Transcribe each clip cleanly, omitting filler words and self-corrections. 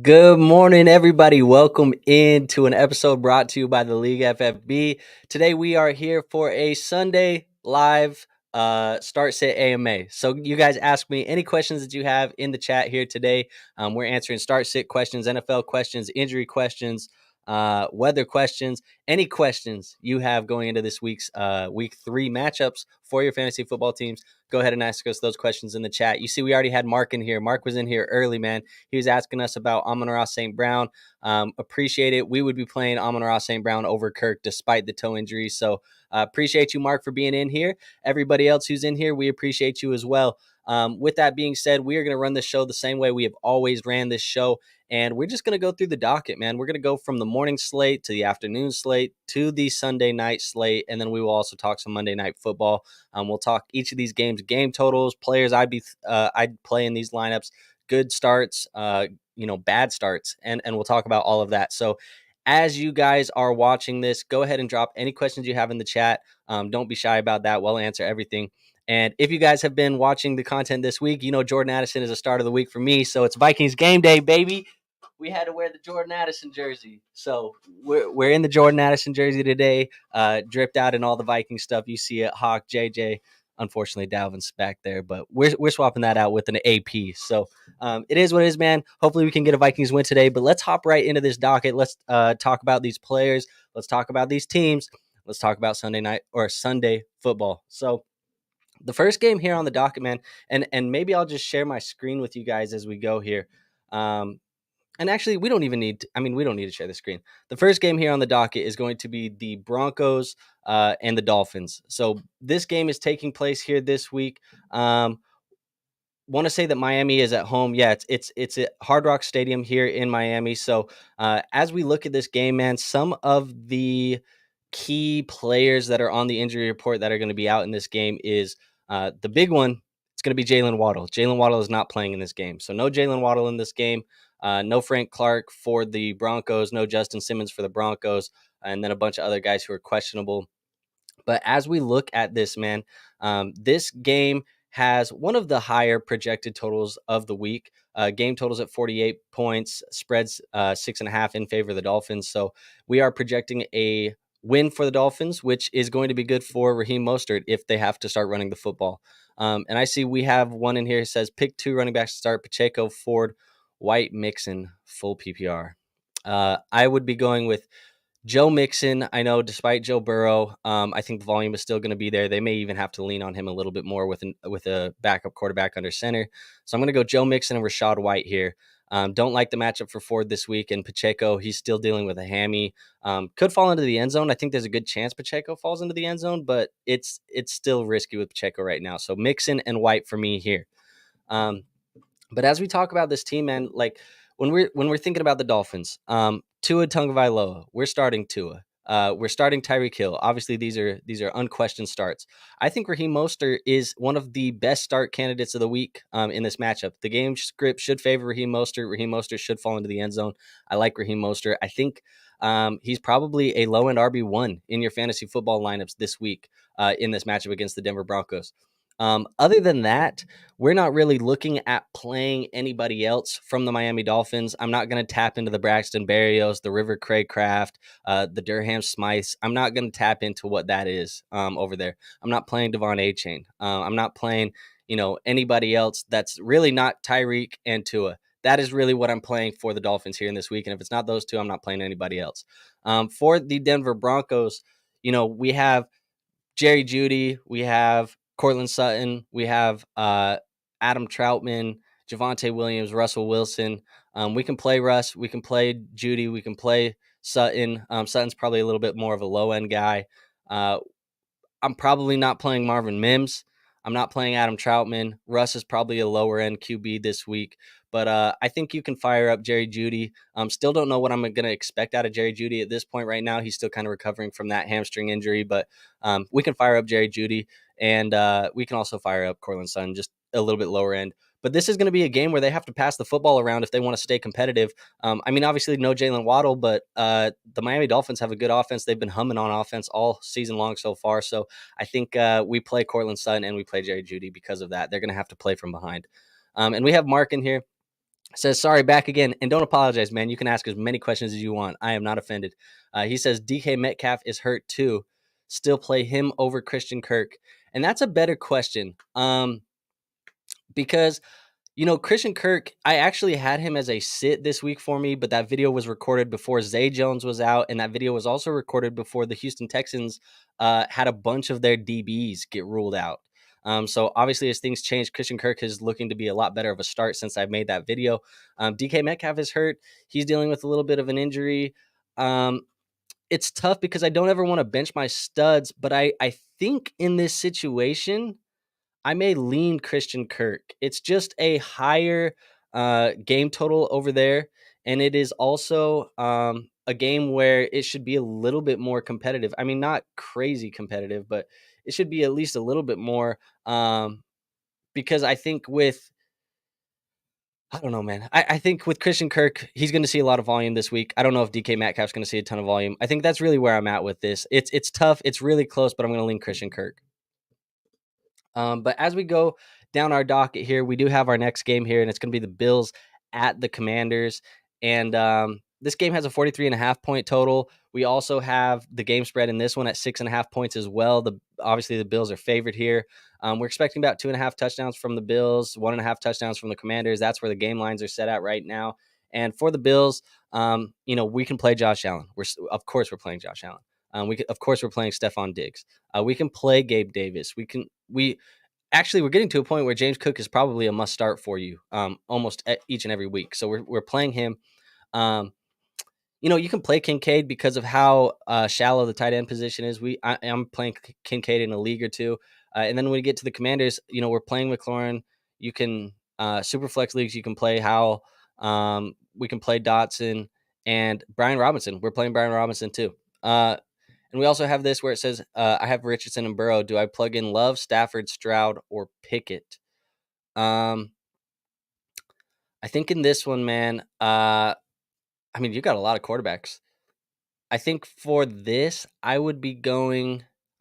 Good morning, everybody. Welcome into an episode brought to you by the League FFB. Today we are here for a Sunday live start sit AMA. So you guys ask me any questions that you have in the chat here today. We're answering start sit questions, NFL questions, injury questions, weather questions, any questions you have going into this week's week 3 matchups for your fantasy football teams. Go ahead and ask us those questions in the chat. You see, we already had Mark in here. Mark was in here early, man. He was asking us about Amon-Ra St. Brown. Appreciate it. We would be playing Amon-Ra St. Brown over Kirk despite the toe injury. So appreciate you, Mark, for being in here. Everybody else who's in here, we appreciate you as well. With that being said, we are going to run this show the same way we have always ran this show. And we're just going to go through the docket, man. We're going to go from the morning slate to the afternoon slate to the Sunday night slate. And then we will also talk some Monday night football. We'll talk each of these games, game totals, players I'd play in these lineups, good starts, bad starts, and we'll talk about all of that. So as you guys are watching this, go ahead and drop any questions you have in the chat. Don't be shy about that. We'll answer everything. And if you guys have been watching the content this week, you know Jordan Addison is a start of the week for me. So it's Vikings game day, baby. We had to wear the Jordan Addison jersey. So we're in the Jordan Addison jersey today, dripped out in all the Viking stuff. You see it, Hawk, JJ. Unfortunately, Dalvin's back there, but we're swapping that out with an AP. So it is what it is, man. Hopefully we can get a Vikings win today, but let's hop right into this docket. Let's talk about these players. Let's talk about these teams. Let's talk about Sunday night or Sunday football. So the first game here on the docket, man, and maybe I'll just share my screen with you guys as we go here. And actually, we don't even need to, we don't need to share the screen. The first game here on the docket is going to be the Broncos and the Dolphins. So this game is taking place here this week. Want to say that Miami is at home. Yeah, it's at Hard Rock Stadium here in Miami. So as we look at this game, man, some of the key players that are on the injury report that are going to be out in this game is the big one. It's going to be Jalen Waddle. Jalen Waddle is not playing in this game. So no Jalen Waddle in this game. No Frank Clark for the Broncos. No Justin Simmons for the Broncos. And then a bunch of other guys who are questionable. But as we look at this, man, this game has one of the higher projected totals of the week. Game totals at 48 points, spreads 6.5 in favor of the Dolphins. So we are projecting a win for the Dolphins, which is going to be good for Raheem Mostert if they have to start running the football. And I see we have one in here that says pick 2 running backs to start: Pacheco, Ford, White, Mixon, full PPR. I would be going with Joe Mixon. I know, despite Joe Burrow, I think the volume is still going to be there. They may even have to lean on him a little bit more with a backup quarterback under center. So I'm going to go Joe Mixon and Rashad White here. Don't like the matchup for Ford this week. And Pacheco, he's still dealing with a hammy. Could fall into the end zone. I think there's a good chance Pacheco falls into the end zone, but it's still risky with Pacheco right now. So Mixon and White for me here. But as we talk about this team, man, like when we're thinking about the Dolphins, Tua Tagovailoa, we're starting Tua. We're starting Tyreek Hill. Obviously, these are unquestioned starts. I think Raheem Mostert is one of the best start candidates of the week in this matchup. The game script should favor Raheem Mostert. Raheem Mostert should fall into the end zone. I like Raheem Mostert. I think he's probably a low-end RB1 in your fantasy football lineups this week in this matchup against the Denver Broncos. Other than that, we're not really looking at playing anybody else from the Miami Dolphins. I'm not going to tap into the Braxton Berrios, the River Craycraft, the Durham Smythes. I'm not going to tap into what that is over there. I'm not playing Devon A-Chain. I'm not playing, anybody else that's really not Tyreek and Tua. That is really what I'm playing for the Dolphins here in this week. And if it's not those two, I'm not playing anybody else. For the Denver Broncos, we have Jerry Jeudy, we have Cortland Sutton, we have Adam Troutman, Javonte Williams, Russell Wilson. We can play Russ, we can play Jeudy, we can play Sutton. Sutton's probably a little bit more of a low end guy. I'm probably not playing Marvin Mims. I'm not playing Adam Troutman. Russ is probably a lower end QB this week, but I think you can fire up Jerry Jeudy. Still don't know what I'm going to expect out of Jerry Jeudy at this point right now. He's still kind of recovering from that hamstring injury, but we can fire up Jerry Jeudy, and we can also fire up Cortland Sutton, just a little bit lower end. But this is going to be a game where they have to pass the football around if they want to stay competitive. Obviously, no Jalen Waddle, but the Miami Dolphins have a good offense. They've been humming on offense all season long so far. So I think we play Cortland Sutton and we play Jerry Jeudy because of that. They're going to have to play from behind. And we have Mark in here. Says, sorry, back again. And don't apologize, man. You can ask as many questions as you want. I am not offended. He says, DK Metcalf is hurt too. Still play him over Christian Kirk. And that's a better question. Because Christian Kirk, I actually had him as a sit this week for me, but that video was recorded before Zay Jones was out, and that video was also recorded before the Houston Texans had a bunch of their DBs get ruled out. So obviously, as things change, Christian Kirk is looking to be a lot better of a start since I've made that video. DK Metcalf is hurt; he's dealing with a little bit of an injury. It's tough because I don't ever want to bench my studs, but I think in this situation, I may lean Christian Kirk. It's just a higher game total over there, and it is also a game where it should be a little bit more competitive. I mean, not crazy competitive, but it should be at least a little bit more because I think with I don't know, man. I think with Christian Kirk, he's going to see a lot of volume this week. I don't know if DK Metcalf's going to see a ton of volume. I think that's really where I'm at with this. It's tough. It's really close, but I'm going to lean Christian Kirk. But as we go down our docket here, we do have our next game here, and it's going to be the Bills at the Commanders. And this game has a 43.5-point total. We also have the game spread in this one at 6.5 points as well. Obviously, the Bills are favored here. We're expecting about 2.5 touchdowns from the Bills, 1.5 touchdowns from the Commanders. That's where the game lines are set at right now. And for the Bills, we can play Josh Allen. Of course we're playing Josh Allen. Of course we're playing Stephon Diggs. We can play Gabe Davis. We're getting to a point where James Cook is probably a must start for you almost each and every week. So we're playing him. You can play Kincaid because of how shallow the tight end position is. I'm playing Kincaid in a league or two. And then when we get to the Commanders, we're playing McLaurin. You can super flex leagues. You can play Howell. We can play Dotson and Brian Robinson. We're playing Brian Robinson too. And we also have this where it says, I have Richardson and Burrow. Do I plug in Love, Stafford, Stroud, or Pickett? I think in this one, man, you got a lot of quarterbacks. I think for this, I'm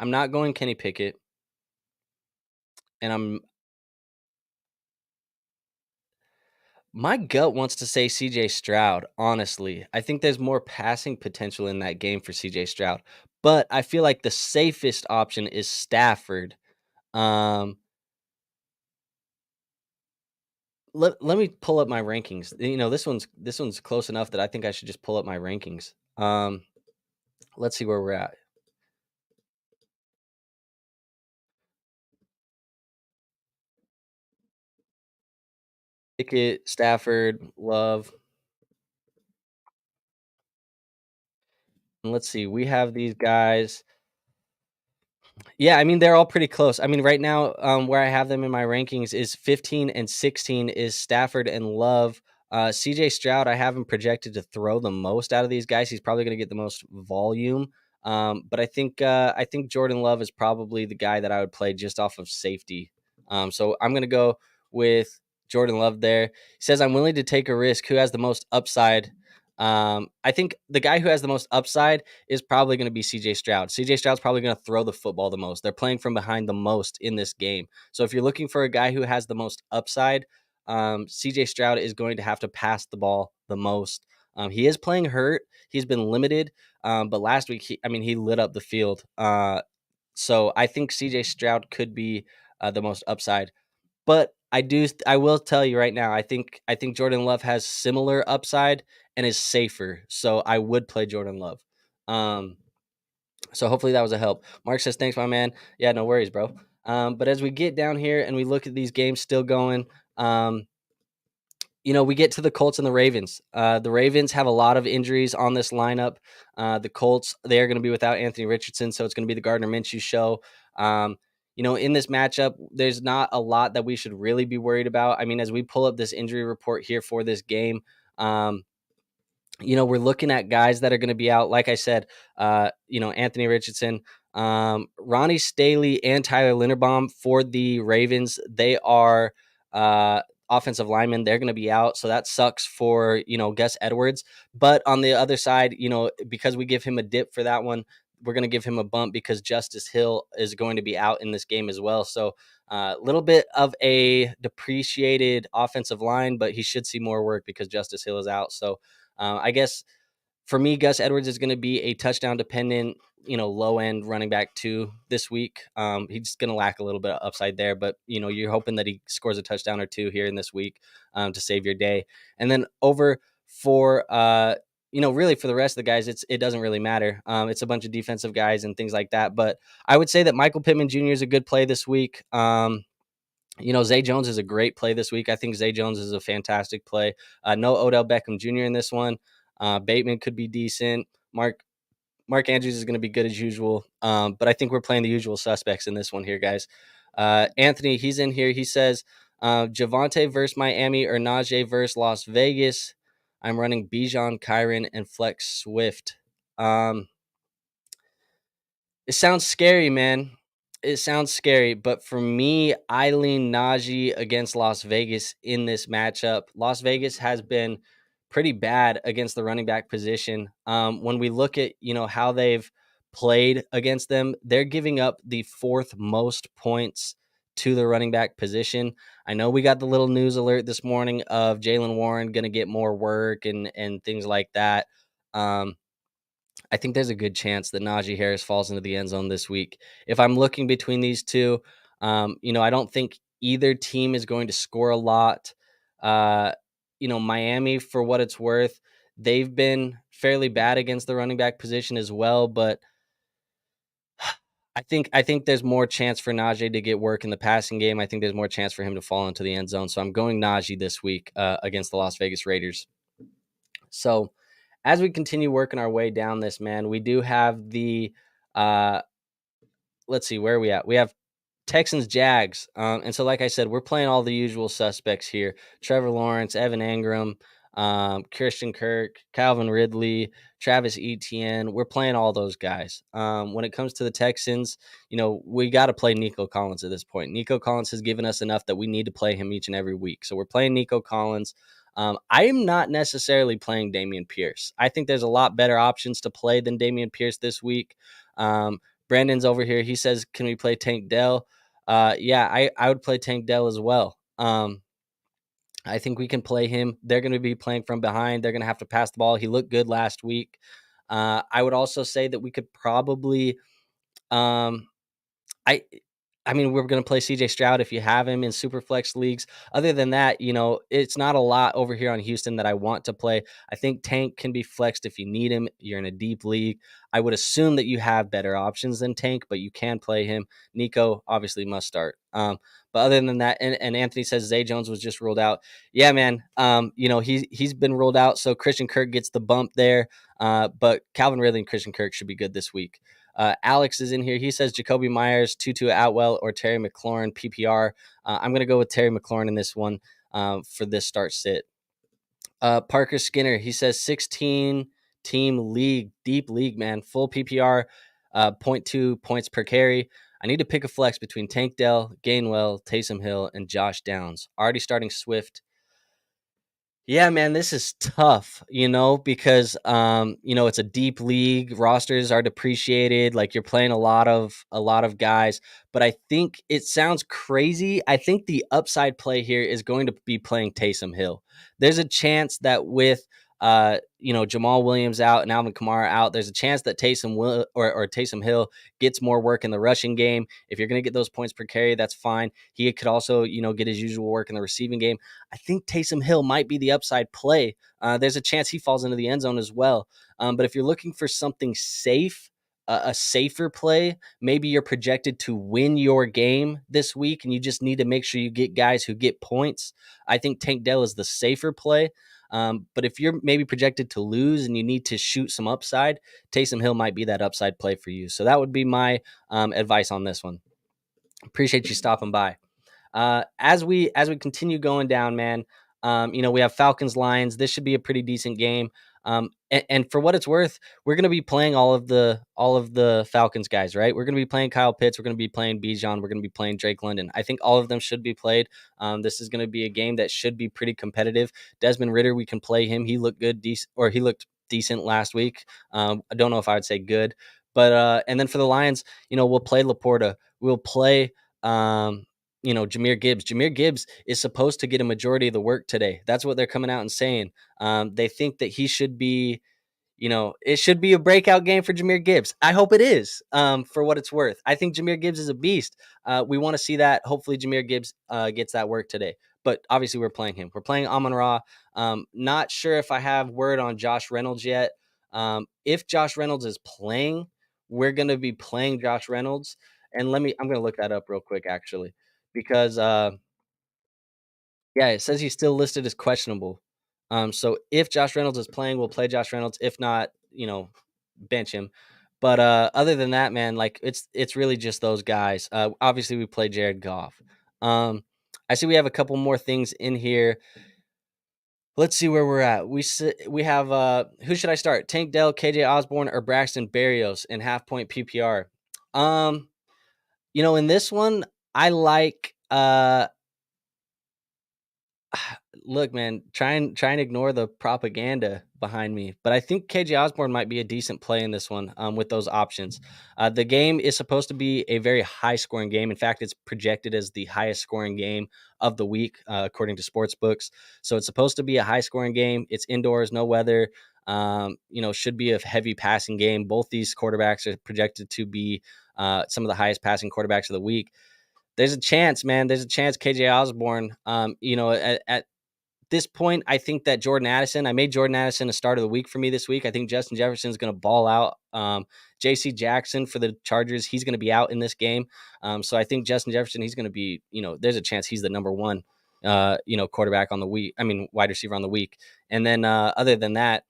not going Kenny Pickett. And my gut wants to say CJ Stroud, honestly. I think there's more passing potential in that game for CJ Stroud. But I feel like the safest option is Stafford. Let me pull up my rankings. This one's close enough that I think I should just pull up my rankings. Let's see where we're at. Pickett, Stafford, Love. And let's see. We have these guys. Yeah, they're all pretty close. Right now, where I have them in my rankings is 15 and 16 is Stafford and Love. CJ Stroud, I have him projected to throw the most out of these guys. He's probably going to get the most volume. But I think Jordan Love is probably the guy that I would play just off of safety. So I'm going to go with Jordan Love there. He says, I'm willing to take a risk. Who has the most upside? I think the guy who has the most upside is probably going to be CJ Stroud. CJ Stroud's probably going to throw the football the most. They're playing from behind the most in this game. So if you're looking for a guy who has the most upside, CJ Stroud is going to have to pass the ball the most. He is playing hurt. He's been limited. But last week, he lit up the field. So I think CJ Stroud could be the most upside. But I will tell you right now, I think Jordan Love has similar upside and is safer. So I would play Jordan Love. So hopefully that was a help. Mark says, thanks, my man. Yeah, no worries, bro. But as we get down here and we look at these games still going, we get to the Colts and the Ravens. The Ravens have a lot of injuries on this lineup. The Colts, they are going to be without Anthony Richardson, so it's going to be the Gardner Minshew show. In this matchup, there's not a lot that we should really be worried about. As we pull up this injury report here for this game, we're looking at guys that are going to be out. Like I said, Anthony Richardson, Ronnie Staley, and Tyler Linderbaum for the Ravens. They are offensive linemen. They're going to be out. So that sucks for, Gus Edwards. But on the other side, because we give him a dip for that one, we're going to give him a bump because Justice Hill is going to be out in this game as well. So Little bit of a depreciated offensive line, but he should see more work because Justice Hill is out. So I guess for me, Gus Edwards is going to be a touchdown dependent, low end running back too this week. He's going to lack a little bit of upside there, but you're hoping that he scores a touchdown or two here in this week to save your day. And then over for really for the rest of the guys, it doesn't really matter. It's a bunch of defensive guys and things like that. But I would say that Michael Pittman Jr. is a good play this week. Zay Jones is a great play this week. I think Zay Jones is a fantastic play. No Odell Beckham Jr. in this one. Bateman could be decent. Mark Andrews is going to be good as usual. But I think we're playing the usual suspects in this one here, guys. Anthony, he's in here. He says, Javonte versus Miami or Najee versus Las Vegas. I'm running Bijan, Kyron, and Flex Swift. It sounds scary, man. It sounds scary, but for me, I lean Najee against Las Vegas in this matchup. Las Vegas has been pretty bad against the running back position. When we look at how they've played against them, they're giving up the fourth most points to the running back position. I know we got the little news alert this morning of Jaylen Warren going to get more work and things like that. I think there's a good chance that Najee Harris falls into the end zone this week. If I'm looking between these two, I don't think either team is going to score a lot. Miami, for what it's worth, they've been fairly bad against the running back position as well, but I think there's more chance for Najee to get work in the passing game. I think there's more chance for him to fall into the end zone. So I'm going Najee this week against the Las Vegas Raiders. So as we continue working our way down this, man, we do have the let's see, where are we at? We have Texans Jags. And so, like I said, we're playing all the usual suspects here. Trevor Lawrence, Evan Engram, Christian Kirk, Calvin Ridley, Travis Etienne. We're playing all those guys. When it comes to the Texans, we got to play Nico Collins at this point. Nico Collins has given us enough that we need to play him each and every week. So we're playing Nico Collins. I am not necessarily playing Dameon Pierce. I think there's a lot better options to play than Dameon Pierce this week. Brandon's over here. He says, can we play Tank Dell? Yeah, I would play Tank Dell as well. I think we can play him. They're going to be playing from behind. They're going to have to pass the ball. He looked good last week. I would also say that we could probably we're going to play CJ Stroud if you have him in super flex leagues. Other than that, it's not a lot over here on Houston that I want to play. I think Tank can be flexed if you need him. You're in a deep league. I would assume that you have better options than Tank, but you can play him. Nico obviously must start. But other than that, and Anthony says Zay Jones was just ruled out. Yeah, man. He's been ruled out, so Christian Kirk gets the bump there. But Calvin Ridley and Christian Kirk should be good this week. Alex is in here. He says Jacoby Myers, Tutu Atwell, or Terry McLaurin, PPR. I'm going to go with Terry McLaurin in this one for this start sit. Parker Skinner, he says 16 team league, deep league, man, full PPR, 0.2 points per carry. I need to pick a flex between Tank Dell, Gainwell, Taysom Hill, and Josh Downs. Already starting Swift. Yeah, man, this is tough, because it's a deep league. Rosters are depreciated. Like, you're playing a lot of guys, but I think it sounds crazy. I think the upside play here is going to be playing Taysom Hill. There's a chance that with Jamal Williams out and Alvin Kamara out, there's a chance that Taysom Hill gets more work in the rushing game. If you're going to get those points per carry, that's fine. He could also, get his usual work in the receiving game. I think Taysom Hill might be the upside play. There's a chance he falls into the end zone as well. But if you're looking for something safe, a safer play, maybe you're projected to win your game this week and you just need to make sure you get guys who get points. I think Tank Dell is the safer play. But if you're maybe projected to lose and you need to shoot some upside, Taysom Hill might be that upside play for you. So that would be my advice on this one. Appreciate you stopping by. As we continue going down, man, we have Falcons Lions. This should be a pretty decent game. And for what it's worth, we're going to be playing all of the Falcons guys, right? We're going to be playing Kyle Pitts. We're going to be playing Bijan. We're going to be playing Drake London. I think all of them should be played. This is going to be a game that should be pretty competitive. Desmond Ridder, we can play him. He looked good, he looked decent last week. I don't know if I would say good, but and then for the Lions, we'll play Laporta. We'll play Jahmyr Gibbs. Jahmyr Gibbs is supposed to get a majority of the work today. That's what they're coming out and saying. They think that he should be, it should be a breakout game for Jahmyr Gibbs. I hope it is, for what it's worth. I think Jahmyr Gibbs is a beast. We want to see that. Hopefully, Jahmyr Gibbs gets that work today. But obviously, we're playing him. We're playing Amon-Ra. Not sure if I have word on Josh Reynolds yet. If Josh Reynolds is playing, we're going to be playing Josh Reynolds. And I'm going to look that up real quick, actually, because yeah, it says he's still listed as questionable. So if Josh Reynolds is playing, we'll play Josh Reynolds. If not, bench him. But other than that, man, like it's really just those guys. Obviously, we play Jared Goff. I see we have a couple more things in here. Let's see where we're at. We have who should I start? Tank Dell, KJ Osborne, or Braxton Berrios in half point PPR. In this one, I like look, man, try and ignore the propaganda behind me, but I think KJ Osborne might be a decent play in this one with those options. The game is supposed to be a very high scoring game. In fact, it's projected as the highest scoring game of the week, according to sports books. So it's supposed to be a high scoring game. It's indoors, no weather. Should be a heavy passing game. Both these quarterbacks are projected to be some of the highest passing quarterbacks of the week. There's a chance, man. There's a chance KJ Osborne, at this point, I think that I made Jordan Addison a start of the week for me this week. I think Justin Jefferson is going to ball out. J.C. Jackson for the Chargers, he's going to be out in this game. So I think Justin Jefferson, he's going to be, there's a chance he's the number one, quarterback on the week. I mean, wide receiver on the week. And then other than that,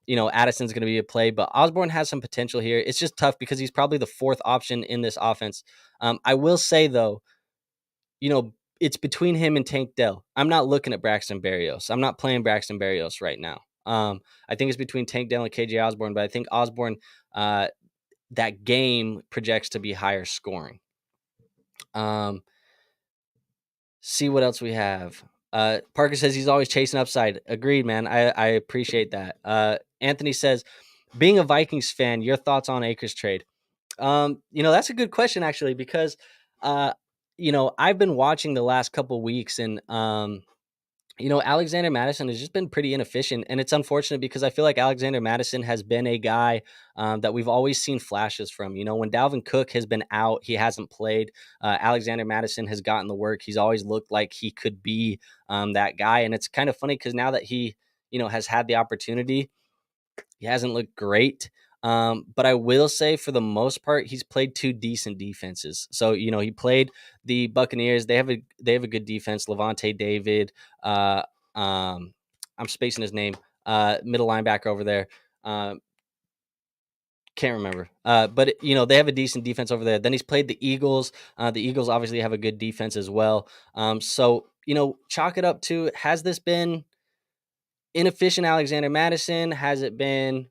Addison's going to be a play, but Osborne has some potential here. It's just tough because he's probably the fourth option in this offense. I will say, though, it's between him and Tank Dell. I'm not looking at Braxton Berrios. I'm not playing Braxton Berrios right now. I think it's between Tank Dell and KJ Osborne, but I think Osborne, that game projects to be higher scoring. See what else we have. Parker says he's always chasing upside. Agreed, man. I appreciate that. Anthony says, being a Vikings fan, your thoughts on Akers trade? That's a good question, actually, because I've been watching the last couple weeks, and Alexander Mattison has just been pretty inefficient, and it's unfortunate because I feel like Alexander Mattison has been a guy that we've always seen flashes from. When Dalvin Cook has been out, he hasn't played. Alexander Mattison has gotten the work. He's always looked like he could be that guy, and it's kind of funny because now that he, has had the opportunity, he hasn't looked great. But I will say, for the most part, he's played two decent defenses. So he played the Buccaneers. They have a good defense. Levante David. I'm spacing his name. Middle linebacker over there. Can't remember. But they have a decent defense over there. Then he's played the Eagles. The Eagles obviously have a good defense as well. So chalk it up to, has this been inefficient Alexander Mattison? Has it been,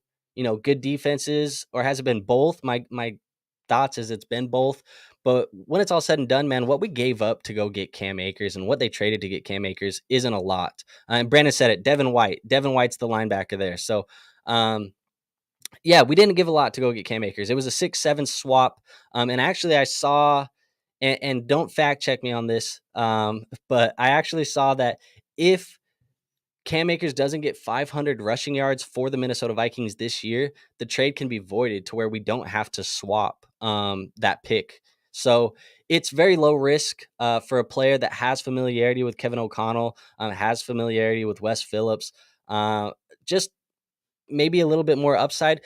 good defenses, or has it been both? My thoughts is it's been both. But when it's all said and done, man, what we gave up to go get Cam Akers and what they traded to get Cam Akers isn't a lot. And Brandon said it. Devin White's the linebacker there. So, yeah, we didn't give a lot to go get Cam Akers. It was a 6-7 swap. And actually, I saw, and don't fact check me on this, but I actually saw that if Cam Akers doesn't get 500 rushing yards for the Minnesota Vikings this year, the trade can be voided to where we don't have to swap that pick. So it's very low risk for a player that has familiarity with Kevin O'Connell, has familiarity with Wes Phillips, just maybe a little bit more upside.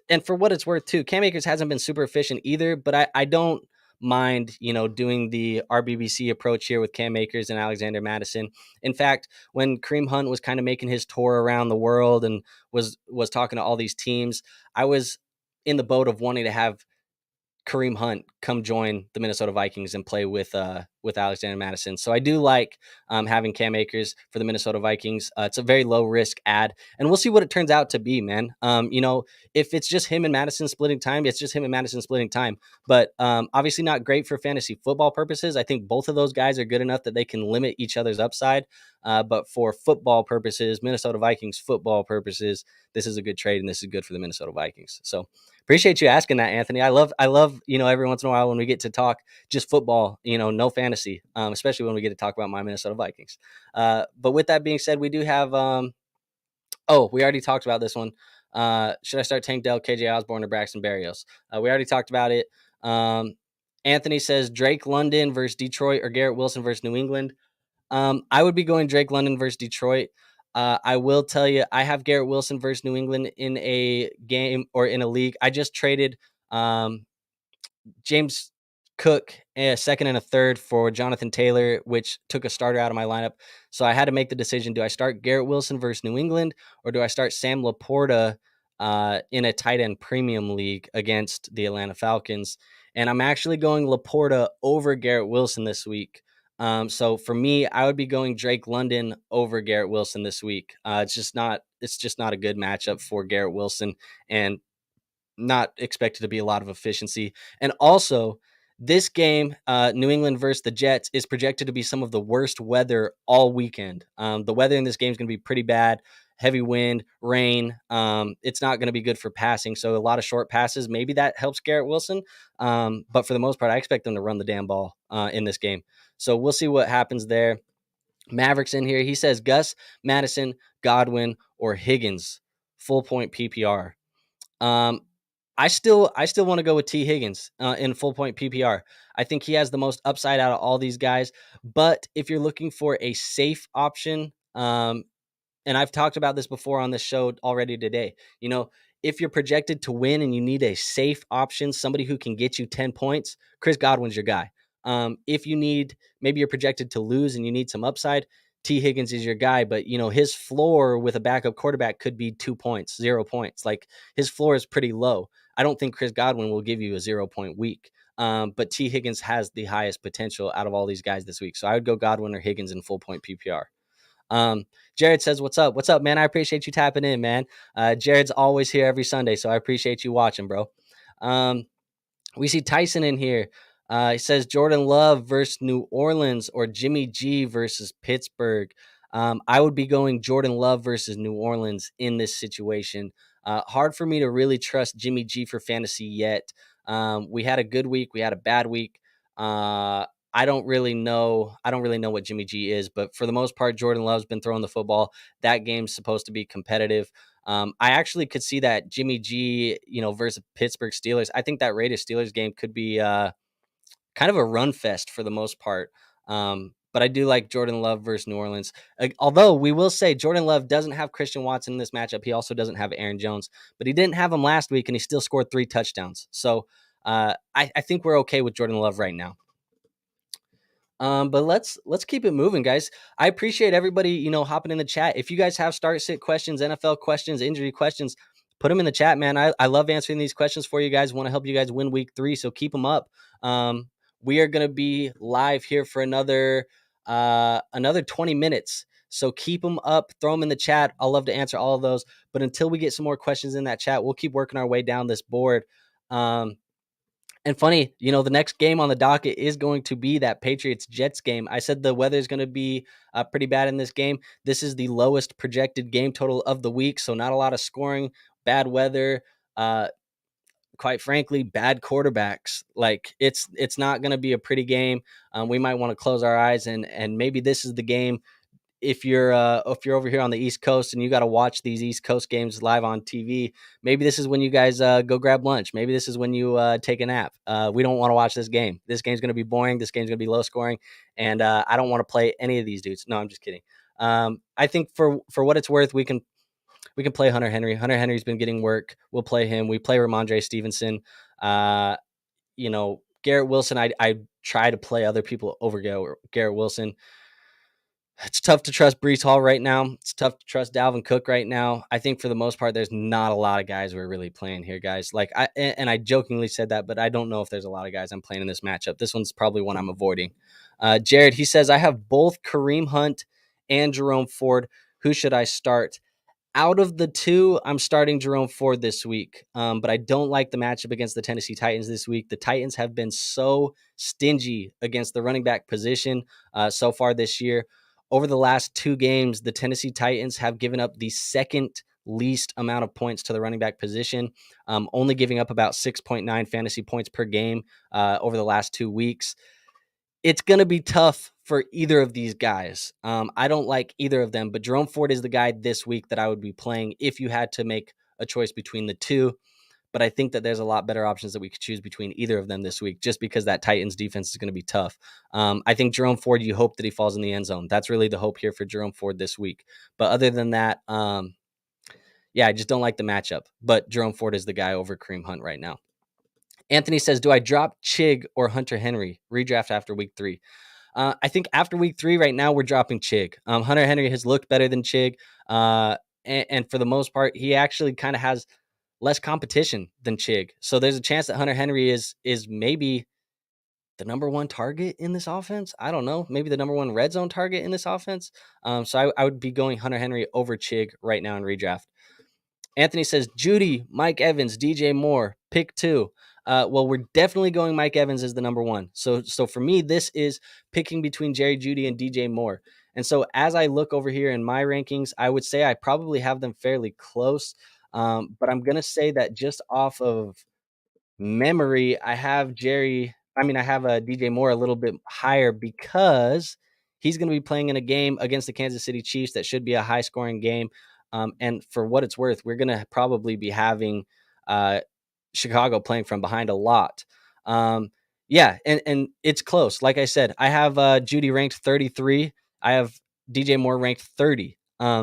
And for what it's worth, too, Cam Akers hasn't been super efficient either, but I don't mind, doing the RBBC approach here with Cam Akers and Alexander Mattison. In fact, when Kareem Hunt was kind of making his tour around the world and was talking to all these teams, I was in the boat of wanting to have Kareem Hunt come join the Minnesota Vikings and play with Alexander Mattison. So I do like having Cam Akers for the Minnesota Vikings. It's a very low risk ad, and we'll see what it turns out to be, man. If it's just him and Madison splitting time, it's just him and Madison splitting time. But obviously not great for fantasy football purposes. I think both of those guys are good enough that they can limit each other's upside. But for football purposes, Minnesota Vikings football purposes, this is a good trade, and this is good for the Minnesota Vikings. So appreciate you asking that, Anthony. I love, every once in a while in a while when we get to talk just football, no fantasy, especially when we get to talk about my Minnesota Vikings. But with that being said, we do have, we already talked about this one. Should I start Tank Dell, KJ Osborne, or Braxton Berrios? We already talked about it. Anthony says Drake London versus Detroit or Garrett Wilson versus New England. I would be going Drake London versus Detroit. I will tell you, I have Garrett Wilson versus New England in a game or in a league. I just traded James Cook, a second and a third for Jonathan Taylor, which took a starter out of my lineup. So I had to make the decision. Do I start Garrett Wilson versus New England, or do I start Sam Laporta in a tight end premium league against the Atlanta Falcons? And I'm actually going Laporta over Garrett Wilson this week. So for me, I would be going Drake London over Garrett Wilson this week. It's just not a good matchup for Garrett Wilson, and not expected to be a lot of efficiency. And also, this game, New England versus the Jets, is projected to be some of the worst weather all weekend. The weather in this game is going to be pretty bad. Heavy wind, rain. It's not going to be good for passing. So a lot of short passes. Maybe that helps Garrett Wilson. But for the most part, I expect them to run the damn ball in this game. So we'll see what happens there. Mavericks in here. He says Gus, Madison, Godwin, or Higgins. Full point PPR. I still want to go with T. Higgins in full point PPR. I think he has the most upside out of all these guys. But if you're looking for a safe option, and I've talked about this before on this show already today, if you're projected to win and you need a safe option, somebody who can get you 10 points, Chris Godwin's your guy. If you need, maybe you're projected to lose and you need some upside, T. Higgins is your guy, but his floor with a backup quarterback could be 2 points, 0 points. Like, his floor is pretty low. I don't think Chris Godwin will give you a 0-point week. But T. Higgins has the highest potential out of all these guys this week. So I would go Godwin or Higgins in full point PPR. Jared says, what's up? What's up, man? I appreciate you tapping in, man. Jared's always here every Sunday, so I appreciate you watching, bro. We see Tyson in here. He says Jordan Love versus New Orleans or Jimmy G versus Pittsburgh. I would be going Jordan Love versus New Orleans in this situation. Hard for me to really trust Jimmy G for fantasy yet. We had a good week. We had a bad week. I don't really know what Jimmy G is, but for the most part, Jordan Love's been throwing the football. That game's supposed to be competitive. I actually could see that Jimmy G, versus Pittsburgh Steelers. I think that Raiders Steelers game could be kind of a run fest for the most part. But I do like Jordan Love versus New Orleans. Although we will say Jordan Love doesn't have Christian Watson in this matchup. He also doesn't have Aaron Jones, but he didn't have him last week and he still scored 3 touchdowns. So I think we're okay with Jordan Love right now. But let's keep it moving, guys. I appreciate everybody, hopping in the chat. If you guys have start sit questions, NFL questions, injury questions, put them in the chat, man. I love answering these questions for you guys. Want to help you guys win week 3, so keep them up. We are going to be live here for another 20 minutes. So keep them up, throw them in the chat. I'll love to answer all of those. But until we get some more questions in that chat, we'll keep working our way down this board. And funny, the next game on the docket is going to be that Patriots-Jets game. I said the weather is going to be pretty bad in this game. This is the lowest projected game total of the week, so not a lot of scoring, bad weather, quite frankly, bad quarterbacks. Like, it's not going to be a pretty game. We might want to close our eyes, and maybe this is the game. If you're over here on the East Coast and you got to watch these East Coast games live on TV, maybe this is when you guys go grab lunch. Maybe this is when you take a nap. We don't want to watch this game. This game's going to be boring. This game's going to be low scoring, and I don't want to play any of these dudes. No, I'm just kidding. I think for what it's worth, we can play Hunter Henry. Hunter Henry's been getting work. We'll play him. We play Ramondre Stevenson. Garrett Wilson, I try to play other people over Garrett Wilson. It's tough to trust Breece Hall right now. It's tough to trust Dalvin Cook right now. I think for the most part, there's not a lot of guys we're really playing here, guys. Like, I jokingly said that, but I don't know if there's a lot of guys I'm playing in this matchup. This one's probably one I'm avoiding. Jared, he says, I have both Kareem Hunt and Jerome Ford. Who should I start? Out of the two, I'm starting Jerome Ford this week, but I don't like the matchup against the Tennessee Titans this week. The Titans have been so stingy against the running back position so far this year. Over the last 2 games, the Tennessee Titans have given up the 2nd least amount of points to the running back position, only giving up about 6.9 fantasy points per game over the last 2 weeks. It's going to be tough for either of these guys. I don't like either of them, but Jerome Ford is the guy this week that I would be playing if you had to make a choice between the two. But I think that there's a lot better options that we could choose between either of them this week, just because that Titans defense is going to be tough. I think Jerome Ford, you hope that he falls in the end zone. That's really the hope here for Jerome Ford this week. But other than that, yeah, I just don't like the matchup. But Jerome Ford is the guy over Kareem Hunt right now. Anthony says, do I drop Chig or Hunter Henry? Redraft after week 3. I think after week 3 right now, we're dropping Chig. Hunter Henry has looked better than Chig. And for the most part, he actually kind of has less competition than Chig. So there's a chance that Hunter Henry is maybe the number 1 target in this offense. I don't know. Maybe the number 1 red zone target in this offense. So I would be going Hunter Henry over Chig right now in redraft. Anthony says, Judy, Mike Evans, DJ Moore, pick 2. Well, we're definitely going Mike Evans as the number 1. So for me, this is picking between Jerry Judy and DJ Moore. And so as I look over here in my rankings, I would say I probably have them fairly close. But I'm going to say that just off of memory, I have DJ Moore a little bit higher because he's going to be playing in a game against the Kansas City Chiefs that should be a high scoring game. And for what it's worth, we're going to probably be having Chicago playing from behind a lot. Yeah, and it's close. Like I said, I have Judy ranked 33. I have DJ Moore ranked 30.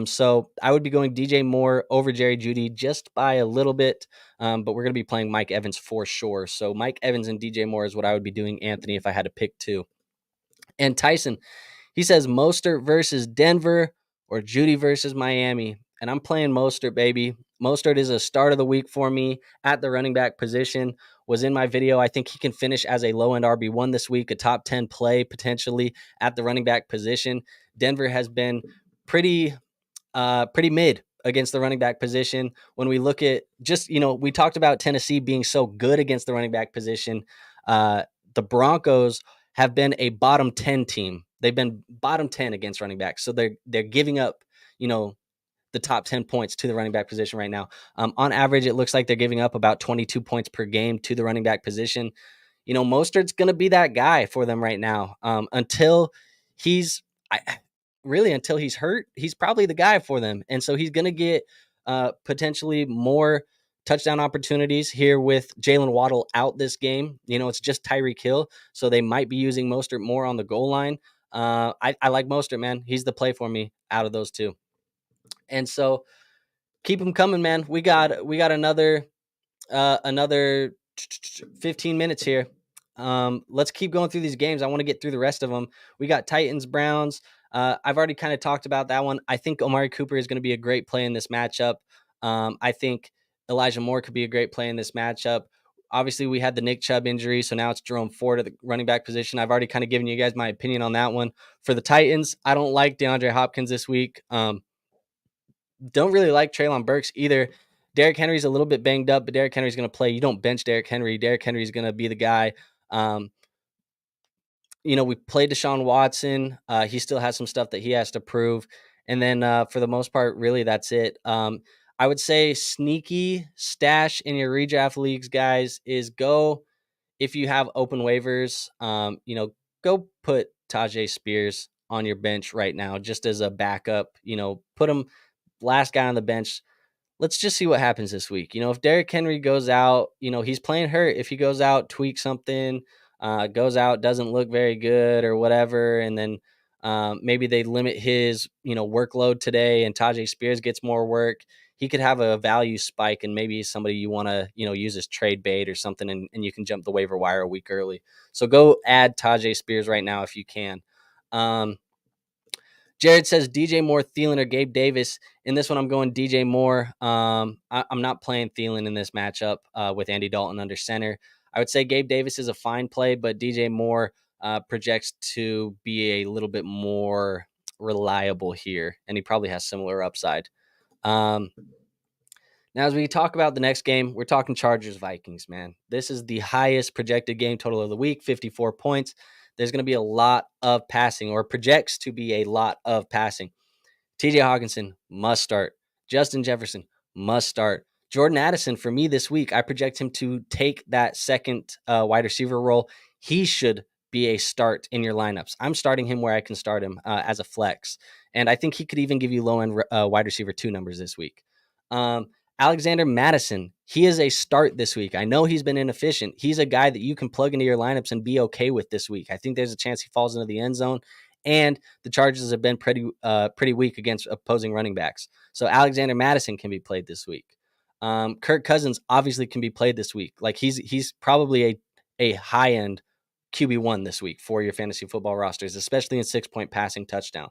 So I would be going DJ Moore over Jerry Judy just by a little bit. But we're going to be playing Mike Evans for sure. So Mike Evans and DJ Moore is what I would be doing, Anthony, if I had to pick 2. And Tyson, he says Mostert versus Denver or Judy versus Miami. And I'm playing Mostert, baby. Mostert is a start of the week for me at the running back position. Was in my video. I think he can finish as a low-end RB1 this week, a top 10 play potentially at the running back position. Denver has been pretty mid against the running back position. When we look at just, we talked about Tennessee being so good against the running back position. The Broncos have been a bottom 10 team. They've been bottom 10 against running backs. So they're giving up, the top 10 points to the running back position right now. On average, it looks like they're giving up about 22 points per game to the running back position. Mostert's going to be that guy for them right now. Until he's hurt, he's probably the guy for them. And so he's going to get potentially more touchdown opportunities here with Jalen Waddle out this game. It's just Tyreek Hill, so they might be using Mostert more on the goal line. I like Mostert, man. He's the play for me out of those two. And so keep them coming, man. We got another 15 minutes here. Let's keep going through these games. I want to get through the rest of them. We got Titans, Browns. I've already kind of talked about that one. I think Amari Cooper is going to be a great play in this matchup. I think Elijah Moore could be a great play in this matchup. Obviously, we had the Nick Chubb injury, so now it's Jerome Ford at the running back position. I've already kind of given you guys my opinion on that one. For the Titans, I don't like DeAndre Hopkins this week. Don't really like Treylon Burks either. Derrick Henry's a little bit banged up, but Derrick Henry's going to play. You don't bench Derrick Henry. Derrick Henry's going to be the guy. We played Deshaun Watson. He still has some stuff that he has to prove. And then for the most part, really, that's it. I would say sneaky stash in your redraft leagues, guys, is go, if you have open waivers, go put Tajay Spears on your bench right now just as a backup. Put him last guy on the bench. Let's just see what happens this week. If Derrick Henry goes out, he's playing hurt. If he goes out, tweaks something, goes out, doesn't look very good or whatever, and then maybe they limit his, workload today and Tajay Spears gets more work, he could have a value spike and maybe somebody you want to, use as trade bait or something, and you can jump the waiver wire a week early. So go add Tajay Spears right now if you can. Jared says DJ Moore, Thielen, or Gabe Davis. In this one, I'm going DJ Moore. I'm not playing Thielen in this matchup with Andy Dalton under center. I would say Gabe Davis is a fine play, but DJ Moore projects to be a little bit more reliable here, and he probably has similar upside. Now, as we talk about the next game, we're talking Chargers-Vikings, man. This is the highest projected game total of the week, 54 points. There's going to be a lot of passing, or projects to be a lot of passing. TJ Hawkinson must start. Justin Jefferson must start. Jordan Addison, for me this week, I project him to take that second wide receiver role. He should be a start in your lineups. I'm starting him where I can start him as a flex. And I think he could even give you low-end wide receiver 2 numbers this week. Alexander Madison, he is a start this week. I know he's been inefficient. He's a guy that you can plug into your lineups and be okay with this week. I think there's a chance he falls into the end zone. And the Chargers have been pretty weak against opposing running backs. So Alexander Madison can be played this week. Kirk Cousins obviously can be played this week. Like he's probably a high end QB1 this week for your fantasy football rosters, especially in 6-point passing touchdown.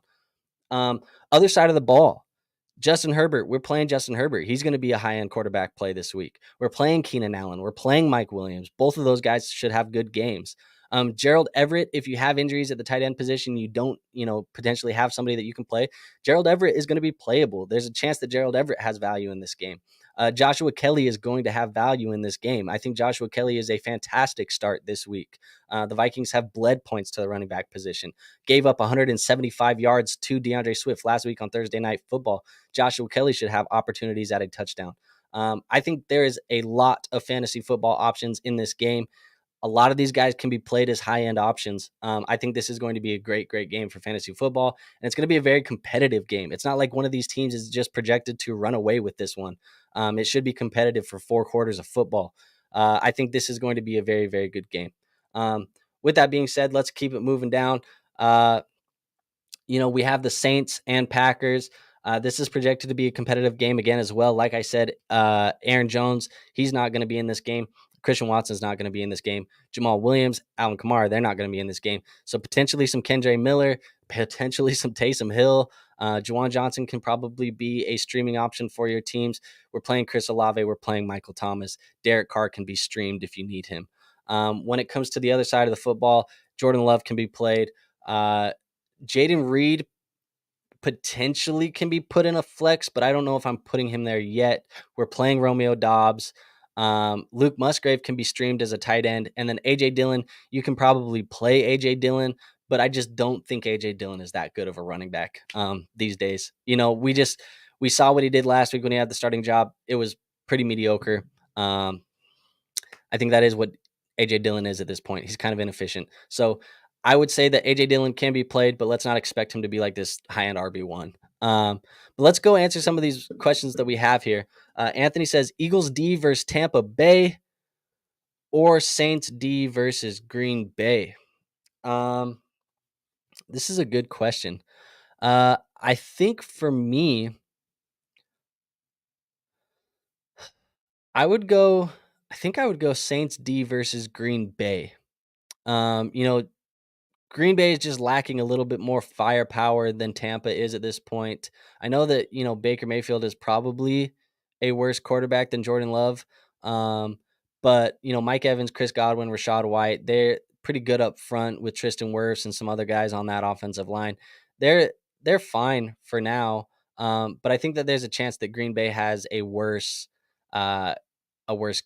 Other side of the ball, Justin Herbert. We're playing Justin Herbert. He's going to be a high end quarterback play this week. We're playing Keenan Allen. We're playing Mike Williams. Both of those guys should have good games. Gerald Everett, if you have injuries at the tight end position, you don't, potentially have somebody that you can play. Gerald Everett is going to be playable. There's a chance that Gerald Everett has value in this game. Joshua Kelly is going to have value in this game. I think Joshua Kelly is a fantastic start this week. The Vikings have bled points to the running back position, gave up 175 yards to DeAndre Swift last week on Thursday Night Football. Joshua Kelly should have opportunities at a touchdown. I think there is a lot of fantasy football options in this game. A lot of these guys can be played as high-end options. I think this is going to be a great, great game for fantasy football, and it's going to be a very competitive game. It's not like one of these teams is just projected to run away with this one. It should be competitive for 4 quarters of football. I think this is going to be a very, very good game. With that being said, let's keep it moving down. We have the Saints and Packers. This is projected to be a competitive game again as well. Like I said, Aaron Jones, he's not going to be in this game. Christian Watson's not going to be in this game. Jamal Williams, Alvin Kamara, they're not going to be in this game. So potentially some Kendre Miller, potentially some Taysom Hill. Juwan Johnson can probably be a streaming option for your teams. We're playing Chris Olave. We're playing Michael Thomas. Derek Carr can be streamed if you need him. When it comes to the other side of the football, Jordan Love can be played. Jaden Reed potentially can be put in a flex, but I don't know if I'm putting him there yet. We're playing Romeo Doubs. Luke Musgrave can be streamed as a tight end. And then A.J. Dillon, you can probably play A.J. Dillon, but I just don't think A.J. Dillon is that good of a running back these days. We saw what he did last week when he had the starting job. It was pretty mediocre. I think that is what A.J. Dillon is at this point. He's kind of inefficient. So I would say that A.J. Dillon can be played, but let's not expect him to be like this high-end RB1. But let's go answer some of these questions that we have here. Anthony says, Eagles D versus Tampa Bay or Saints D versus Green Bay? This is a good question. I think for me, I would go Saints D versus Green Bay. Green Bay is just lacking a little bit more firepower than Tampa is at this point. I know that, Baker Mayfield is probably a worse quarterback than Jordan Love. But, Mike Evans, Chris Godwin, Rachaad White, they're pretty good up front with Tristan Wirfs and some other guys on that offensive line. They're fine for now. But I think that there's a chance that Green Bay has a worse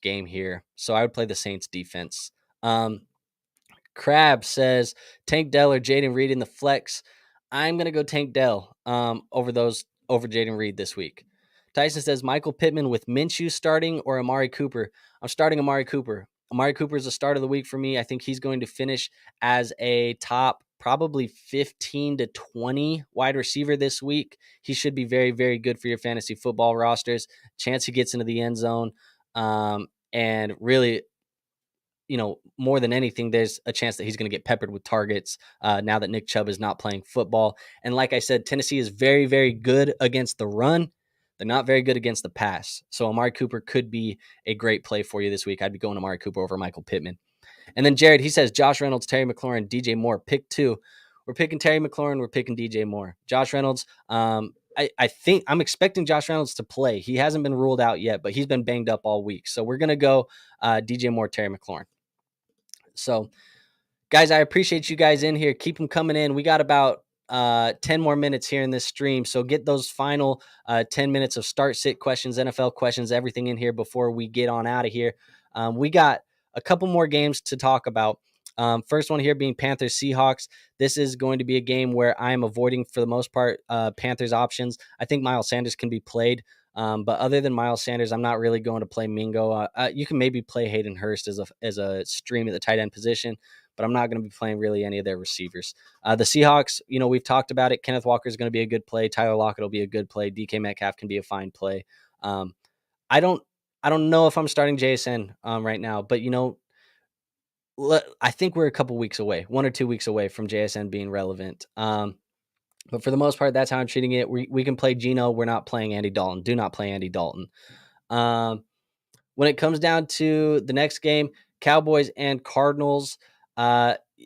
game here. So I would play the Saints defense. Crab says Tank Dell or Jaden Reed in the flex. I'm gonna go Tank Dell over Jaden Reed this week. Tyson says Michael Pittman with Minshew starting or Amari Cooper. I'm starting Amari Cooper. Amari Cooper is the start of the week for me. I think he's going to finish as a top probably 15 to 20 wide receiver this week. He should be very, very good for your fantasy football rosters. Chance he gets into the end zone. And really, more than anything, there's a chance that he's going to get peppered with targets now that Nick Chubb is not playing football. And like I said, Tennessee is very, very good against the run. They're not very good against the pass. So Amari Cooper could be a great play for you this week. I'd be going Amari Cooper over Michael Pittman. And then Jared, he says Josh Reynolds, Terry McLaurin, DJ Moore, pick 2. We're picking Terry McLaurin. We're picking DJ Moore. Josh Reynolds, I think I'm expecting Josh Reynolds to play. He hasn't been ruled out yet, but he's been banged up all week. So we're going to go DJ Moore, Terry McLaurin. So, guys, I appreciate you guys in here. Keep them coming in. We got about 10 more minutes here in this stream. So get those final 10 minutes of start sit questions, NFL questions, everything in here before we get on out of here. We got a couple more games to talk about. First one here being Panthers Seahawks. This is going to be a game where I'm avoiding, for the most part, Panthers options. I think Miles Sanders can be played. But other than Miles Sanders, I'm not really going to play Mingo. You can maybe play Hayden Hurst as a stream at the tight end position, but I'm not going to be playing really any of their receivers. The Seahawks, we've talked about it. Kenneth Walker is going to be a good play. Tyler Lockett will be a good play. DK Metcalf can be a fine play. Um, I don't I don't know if I'm starting JSN right now, but I think we're a couple weeks away, 1 or 2 weeks away from JSN being relevant. But for the most part, that's how I'm treating it. We can play Geno. We're not playing Andy Dalton. Do not play Andy Dalton. Um, when it comes down to the next game, Cowboys and Cardinals,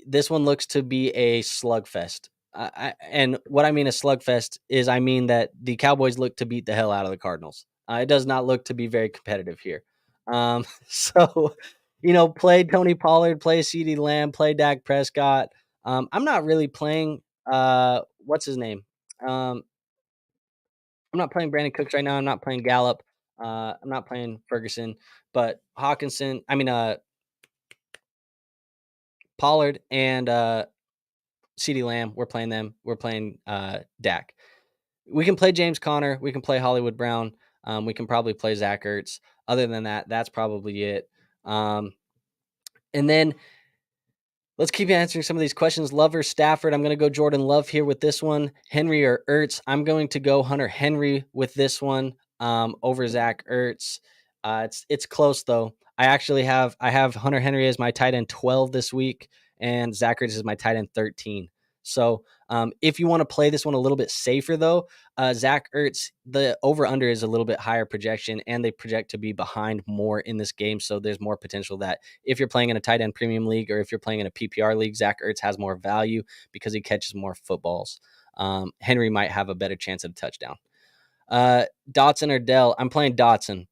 this one looks to be a slugfest. And what I mean a slugfest is I mean that the Cowboys look to beat the hell out of the Cardinals. It does not look to be very competitive here. So, play Tony Pollard, play CeeDee Lamb, play Dak Prescott. I'm not really playing, what's his name? Um, I'm not playing Brandon Cooks right now. I'm not playing Gallup. I'm not playing Ferguson, but Pollard and CeeDee Lamb, we're playing them. We're playing Dak. We can play James Conner. We can play Hollywood Brown. We can probably play Zach Ertz. Other than that, that's probably it. And then let's keep answering some of these questions. Love or Stafford? I'm going to go Jordan Love here with this one. Henry or Ertz? I'm going to go Hunter Henry with this one over Zach Ertz. It's close though. I have Hunter Henry as my tight end 12 this week, and Zach Ertz is my tight end 13. So if you want to play this one a little bit safer though, Zach Ertz, the over-under is a little bit higher projection, and they project to be behind more in this game. So there's more potential that if you're playing in a tight end premium league or if you're playing in a PPR league, Zach Ertz has more value because he catches more footballs. Henry might have a better chance at a touchdown. Dotson or Dell? I'm playing Dotson.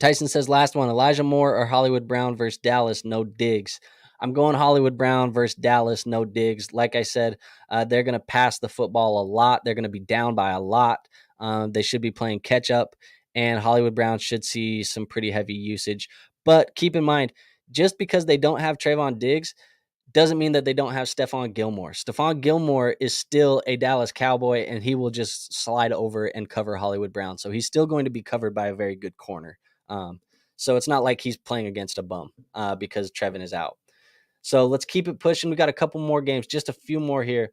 Tyson says last one, Elijah Moore or Hollywood Brown versus Dallas, no digs. I'm going Hollywood Brown versus Dallas, no digs. Like I said, they're going to pass the football a lot. They're going to be down by a lot. They should be playing catch up, and Hollywood Brown should see some pretty heavy usage. But keep in mind, just because they don't have Trayvon Diggs doesn't mean that they don't have Stephon Gilmore. Stephon Gilmore is still a Dallas Cowboy, and he will just slide over and cover Hollywood Brown. So he's still going to be covered by a very good corner. So it's not like he's playing against a bum because Trevin is out. So let's keep it pushing. We got a couple more games, just a few more here.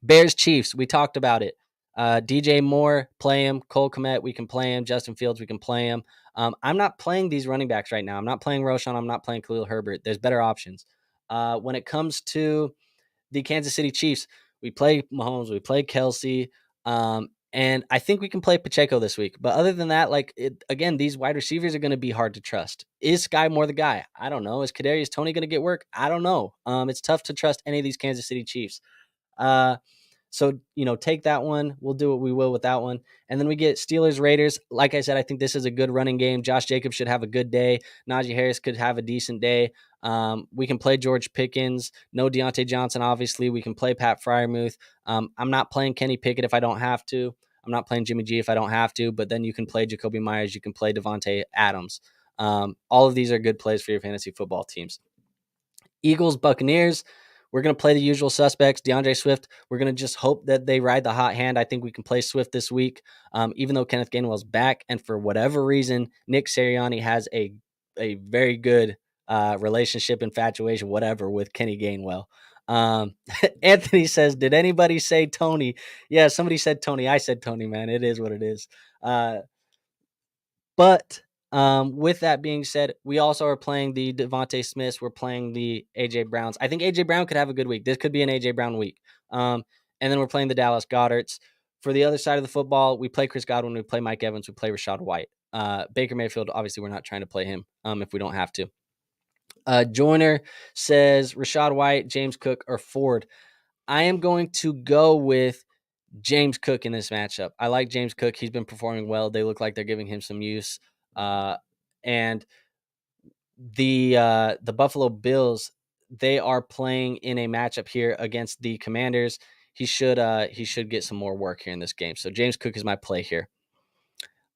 Bears Chiefs, we talked about it. DJ Moore, play him. Cole Kmet, we can play him. Justin Fields, we can play him. I'm not playing these running backs right now. I'm not playing Roshan. I'm not playing Khalil Herbert. There's better options. When it comes to the Kansas City Chiefs, we play Mahomes, we play Kelsey, and I think we can play Pacheco this week. But other than that, again, these wide receivers are going to be hard to trust. Is Sky Moore the guy? I don't know. Is Kadarius Toney going to get work? I don't know. It's tough to trust any of these Kansas City Chiefs. So, take that one. We'll do what we will with that one. And then we get Steelers Raiders. Like I said, I think this is a good running game. Josh Jacobs should have a good day. Najee Harris could have a decent day. We can play George Pickens. No Deontay Johnson, obviously. We can play Pat Freiermuth. I'm not playing Kenny Pickett if I don't have to. I'm not playing Jimmy G if I don't have to. But then you can play Jacoby Myers. You can play Devontae Adams. All of these are good plays for your fantasy football teams. Eagles, Buccaneers. We're going to play the usual suspects. DeAndre Swift, we're going to just hope that they ride the hot hand. I think we can play Swift this week, even though Kenneth Gainwell's back. And for whatever reason, Nick Sirianni has a very good relationship, infatuation, whatever, with Kenny Gainwell. Anthony says, did anybody say Tony? Yeah, somebody said Tony. I said Tony, man. It is what it is. But with that being said, we also are playing the Devontae Smiths. We're playing the A.J. Browns. I think A.J. Brown could have a good week. This could be an A.J. Brown week. And then we're playing the Dallas Goddards. For the other side of the football, we play Chris Godwin. We play Mike Evans. We play Rashad White. Baker Mayfield, obviously, we're not trying to play him if we don't have to. Joyner says Rashad White, James Cook, or Ford. I am going to go with James Cook in this matchup. I like James Cook. He's been performing well. They look like they're giving him some use. And the Buffalo Bills, they are playing in a matchup here against the Commanders. He should get some more work here in this game. So James Cook is my play here.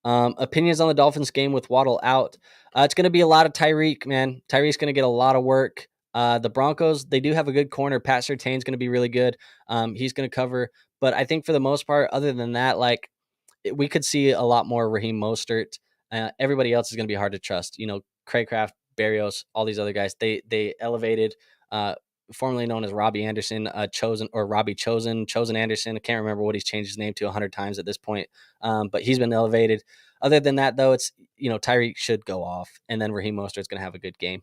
Opinions on the Dolphins game with Waddle out. It's going to be a lot of Tyreek, man. Tyreek's going to get a lot of work. The Broncos, they do have a good corner. Pat Surtain's going to be really good. He's going to cover. But I think for the most part, other than that, like we could see a lot more Raheem Mostert. Everybody else is going to be hard to trust. Craycraft, Barrios, all these other guys. They elevated, uh, formerly known as Robbie Anderson, Chosen Anderson. I can't remember what he's changed his name to 100 times at this point, but he's been elevated. Other than that, though, it's Tyreek should go off, and then Raheem Mostert's going to have a good game.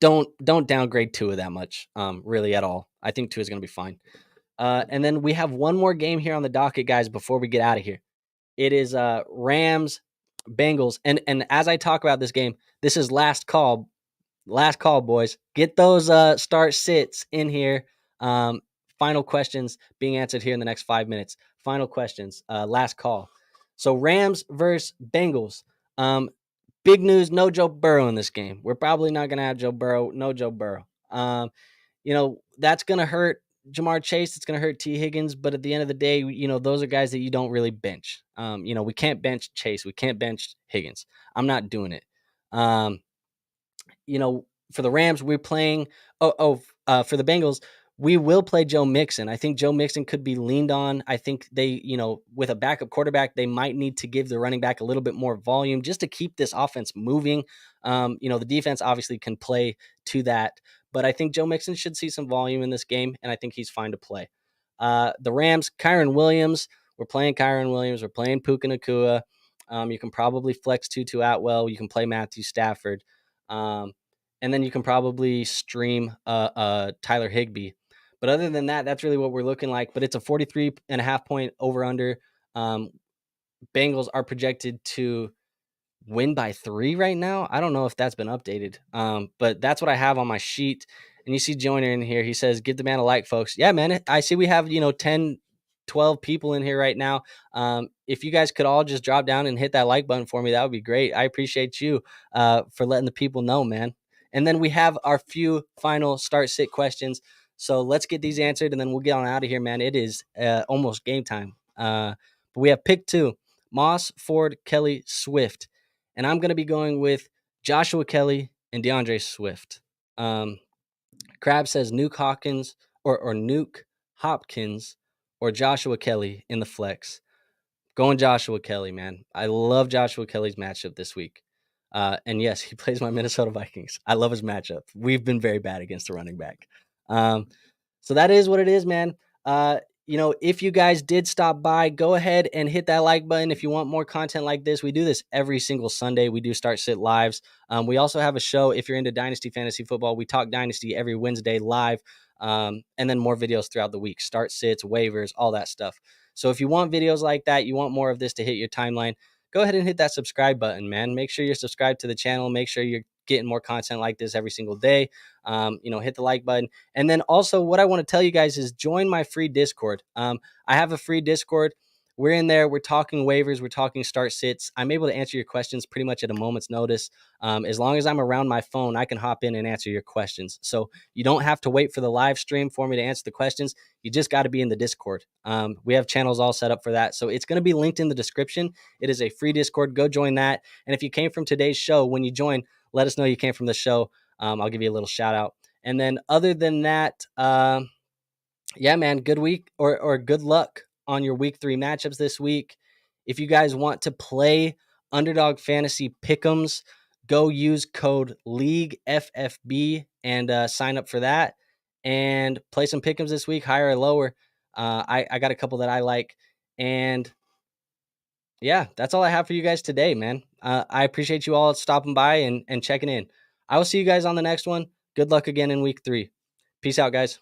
Don't downgrade Tua that much, really at all. I think Tua is going to be fine. And then we have one more game here on the docket, guys, before we get out of here. It is Rams, Bengals. And as I talk about this game, this is last call. Last call, boys. Get those start sits in here. Final questions being answered here in the next 5 minutes. Final questions. Last call. So Rams versus Bengals. Big news, no Joe Burrow in this game. We're probably not going to have Joe Burrow. No Joe Burrow. That's going to hurt Jamar Chase. It's going to hurt T. Higgins. But at the end of the day, those are guys that you don't really bench. We can't bench Chase. We can't bench Higgins. I'm not doing it. For the Rams, we're playing. For the Bengals, we will play Joe Mixon. I think Joe Mixon could be leaned on. I think they, with a backup quarterback, they might need to give the running back a little bit more volume just to keep this offense moving. The defense obviously can play to that, but I think Joe Mixon should see some volume in this game, and I think he's fine to play. The Rams, Kyren Williams. We're playing Kyren Williams. We're playing Puka Nacua. You can probably flex Tutu Atwell. You can play Matthew Stafford. And then you can probably stream Tyler Higbee. But other than that, that's really what we're looking like. But it's a 43.5 point over under. Bengals are projected to win by 3 right now. I don't know if that's been updated. But that's what I have on my sheet. And you see Joyner in here. He says, give the man a like, folks. Yeah, man. I see we have, 10, 12 people in here right now. If you guys could all just drop down and hit that like button for me, that would be great. I appreciate you for letting the people know, man. And then we have our few final start sit questions. So let's get these answered, and then we'll get on out of here, man. It is almost game time. But we have pick 2, Moss, Ford, Kelly, Swift. And I'm going to be going with Joshua Kelly and DeAndre Swift. Crab says Nuke Hawkins or Nuke Hopkins or Joshua Kelly in the flex. Going Joshua Kelly, man. I love Joshua Kelly's matchup this week. And yes, he plays my Minnesota Vikings. I love his matchup. We've been very bad against the running back. So that is what it is, man. If you guys did stop by, go ahead and hit that like button. If you want more content like this, we do this every single Sunday. We do start sit lives. We also have a show. If you're into Dynasty Fantasy Football, we talk Dynasty every Wednesday live. And then more videos throughout the week, start sits, waivers, all that stuff. So if you want videos like that, you want more of this to hit your timeline, go ahead and hit that subscribe button, man. Make sure you're subscribed to the channel. Make sure you're getting more content like this every single day. Hit the like button. And then also what I want to tell you guys is join my free Discord. I have a free Discord. We're in there. We're talking waivers. We're talking start sits. I'm able to answer your questions pretty much at a moment's notice. As long as I'm around my phone, I can hop in and answer your questions. So you don't have to wait for the live stream for me to answer the questions. You just got to be in the Discord. We have channels all set up for that. So it's going to be linked in the description. It is a free Discord. Go join that. And if you came from today's show, when you join, let us know you came from the show. I'll give you a little shout out. And then other than that, yeah, man, good week or good luck on your week 3 matchups this week. If you guys want to play Underdog Fantasy Pick'ems, go use code League FFB and sign up for that and play some Pick'ems this week, higher or lower. I got a couple that I like. And yeah, that's all I have for you guys today, man. I appreciate you all stopping by and checking in. I will see you guys on the next one. Good luck again in week 3. Peace out, guys.